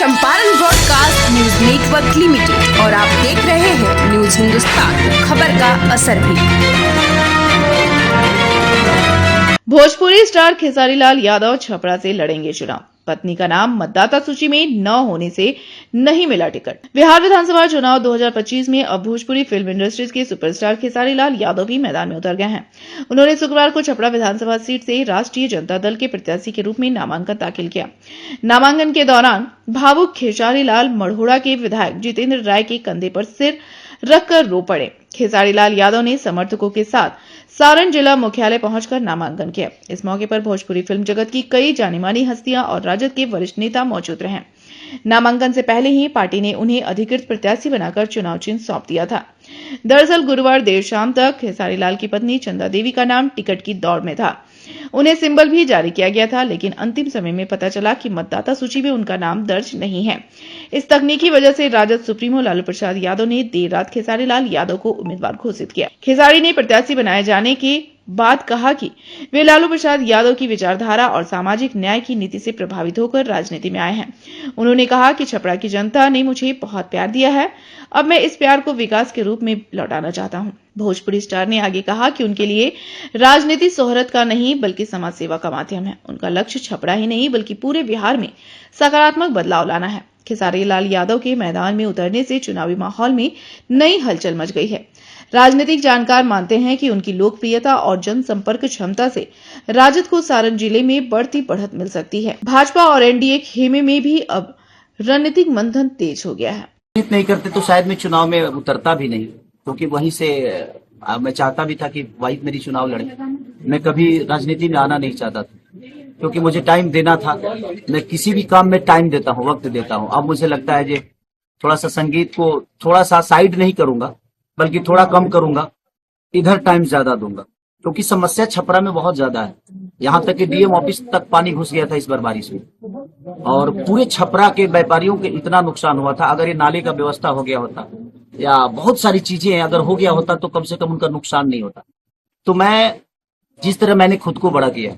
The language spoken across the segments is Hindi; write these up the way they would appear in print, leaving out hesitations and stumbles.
Champaran broadcast news network limited और आप देख रहे हैं न्यूज हिंदुस्तान, खबर का असर भी। भोजपुरी स्टार खेसारी लाल यादव छपरा से लड़ेंगे चुनाव। पत्नी का नाम मतदाता सूची में न होने से नहीं मिला टिकट। बिहार विधानसभा चुनाव 2025 में अब भोजपुरी फिल्म इंडस्ट्रीज के सुपरस्टार खेसारी लाल यादव भी मैदान में उतर गए हैं। उन्होंने शुक्रवार को छपरा विधानसभा सीट से राष्ट्रीय जनता दल के प्रत्याशी के रूप में नामांकन दाखिल किया। नामांकन के दौरान भावुक खेसारी लाल मढ़ोड़ा के विधायक जितेंद्र राय के कंधे पर सिर रखकर रो पड़े। खेसारी लाल यादव ने समर्थकों के साथ सारण जिला मुख्यालय पहुंचकर नामांकन किया। इस मौके पर भोजपुरी फिल्म जगत की कई जानी-मानी हस्तियां और राजद के वरिष्ठ नेता मौजूद रहे। नामांकन से पहले ही पार्टी ने उन्हें अधिकृत प्रत्याशी बनाकर चुनाव चिन्ह सौंप दिया था। दरअसल गुरुवार देर शाम तक खेसारी लाल की पत्नी चंदा देवी का नाम टिकट की दौड़ में था। उन्हें सिंबल भी जारी किया गया था, लेकिन अंतिम समय में पता चला कि मतदाता सूची में उनका नाम दर्ज नहीं है। इस तकनीकी वजह से राजद सुप्रीमो लालू प्रसाद यादव ने देर रात खेसारी लाल यादव को उम्मीदवार घोषित किया। खेसारी ने प्रत्याशी बनाए जाने के बाद कहा कि वे लालू प्रसाद यादव की विचारधारा और सामाजिक न्याय की नीति से प्रभावित होकर राजनीति में आए हैं। उन्होंने कहा कि छपरा की जनता ने मुझे बहुत प्यार दिया है, अब मैं इस प्यार को विकास के रूप में लौटाना चाहता हूं। भोजपुरी स्टार ने आगे कहा कि उनके लिए राजनीति शोहरत का नहीं बल्कि समाज सेवा का माध्यम है। उनका लक्ष्य छपरा ही नहीं बल्कि पूरे बिहार में सकारात्मक बदलाव लाना है। खेसारी लाल यादव के मैदान में उतरने से चुनावी माहौल में नई हलचल मच गई है। राजनीतिक जानकार मानते हैं कि उनकी लोकप्रियता और जनसंपर्क क्षमता से राजद को सारण जिले में बढ़ती बढ़त मिल सकती है। भाजपा और एनडीए खेमे में भी अब रणनीतिक मंथन तेज हो गया है। नहीं करते तो शायद मैं चुनाव में उतरता भी नहीं, क्योंकि वहीं से मैं चाहता भी था कि वाइफ मेरी चुनाव लड़े। मैं कभी राजनीति में आना नहीं चाहता था, क्योंकि मुझे टाइम देना था। मैं किसी भी काम में टाइम देता हूँ, वक्त देता हूँ। अब मुझे लगता है कि थोड़ा सा संगीत को थोड़ा सा साइड नहीं करूंगा, बल्कि थोड़ा कम करूंगा, इधर टाइम ज्यादा दूंगा, क्योंकि समस्या छपरा में बहुत ज्यादा है। यहाँ तक कि डीएम ऑफिस तक पानी घुस गया था इस बार बारिश में, और पूरे छपरा के व्यापारियों के इतना नुकसान हुआ था। अगर ये नाले का व्यवस्था हो गया होता या बहुत सारी चीजें अगर हो गया होता तो कम से कम उनका नुकसान नहीं होता। तो मैं जिस तरह मैंने खुद को बड़ा किया,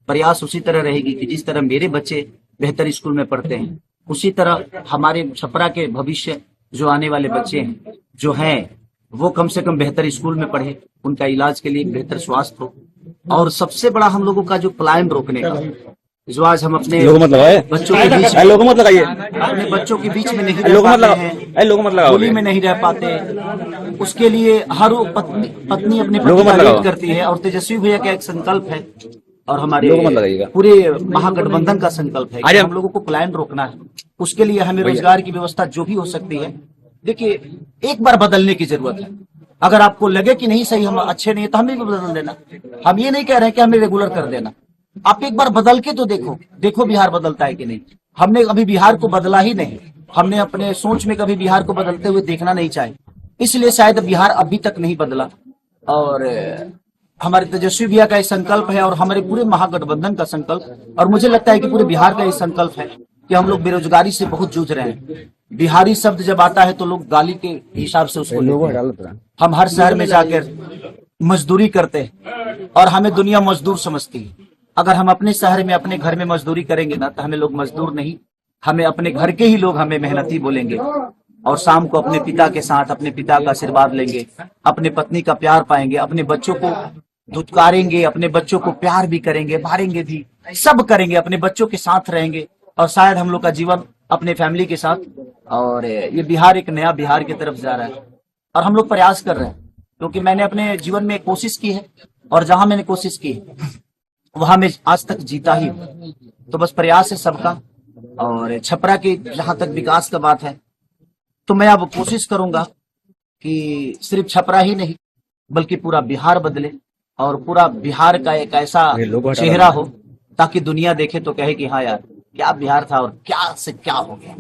प्रयास उसी तरह रहेगी कि जिस तरह मेरे बच्चे बेहतर स्कूल में पढ़ते हैं, उसी तरह हमारे छपरा के भविष्य जो आने वाले बच्चे हैं जो हैं वो कम से कम बेहतर स्कूल में पढ़े, उनका इलाज के लिए बेहतर स्वास्थ्य हो। और सबसे बड़ा हम लोगों का जो पलायन रोकने का, जो आज हम अपने बच्चों के बीच अपने बच्चों के बीच में नहीं रह पाते हैं, होली में नहीं रह पाते, उसके लिए हर पत्नी अपने पति का वेट करती है। और तेजस्वी भैया का एक संकल्प है और हमारे पूरे महागठबंधन का संकल्प है कि हम लोगों को पलायन रोकना है। उसके लिए हमें रोजगार की व्यवस्था जो भी हो सकती है, देखिए एक बार बदलने की जरूरत है। अगर आपको लगे कि नहीं सही, हम अच्छे नहीं है, तो हमें भी बदल देना। हम ये नहीं कह रहे हैं कि हमें रेगुलर कर देना। आप एक बार बदल के तो देखो बिहार बदलता है कि नहीं। हमने अभी बिहार को बदला ही नहीं, हमने अपने सोच में कभी बिहार को बदलते हुए देखना नहीं चाहे, इसलिए शायद बिहार अभी तक नहीं बदला। और हमारे तेजस्वी भैया का ये संकल्प है और हमारे पूरे महागठबंधन का संकल्प, और मुझे लगता है कि पूरे बिहार का ये संकल्प है कि हम लोग बेरोजगारी से बहुत जूझ रहे हैं। बिहारी शब्द जब आता है तो लोग गाली के हिसाब से उसको लेते हैं। हम हर शहर में जाकर मजदूरी करते हैं और हमें दुनिया मजदूर समझती है। अगर हम अपने शहर में अपने घर में मजदूरी करेंगे ना, तो हमें लोग मजदूर नहीं, हमें अपने घर के ही लोग हमें मेहनती बोलेंगे। और शाम को अपने पिता के साथ अपने पिता का आशीर्वाद लेंगे, अपने पत्नी का प्यार पाएंगे, अपने बच्चों को धुतकारेंगे, अपने बच्चों को प्यार भी करेंगे, मारेंगे भी, सब करेंगे, अपने बच्चों के साथ रहेंगे। और शायद हम लोग का जीवन अपने फैमिली के साथ, और ये बिहार एक नया बिहार की तरफ जा रहा है। और हम लोग प्रयास कर रहे हैं, क्योंकि मैंने अपने जीवन में कोशिश की है, और जहां मैंने कोशिश की वहां मैं आज तक जीता ही हूं। तो बस प्रयास है सबका। और छपरा के जहां तक विकास का बात है, तो मैं अब कोशिश करूंगा कि सिर्फ छपरा ही नहीं बल्कि पूरा बिहार बदले, और पूरा बिहार का एक ऐसा चेहरा हो ताकि दुनिया देखे तो कहे कि हाँ यार, क्या बिहार था और क्या से क्या हो गया।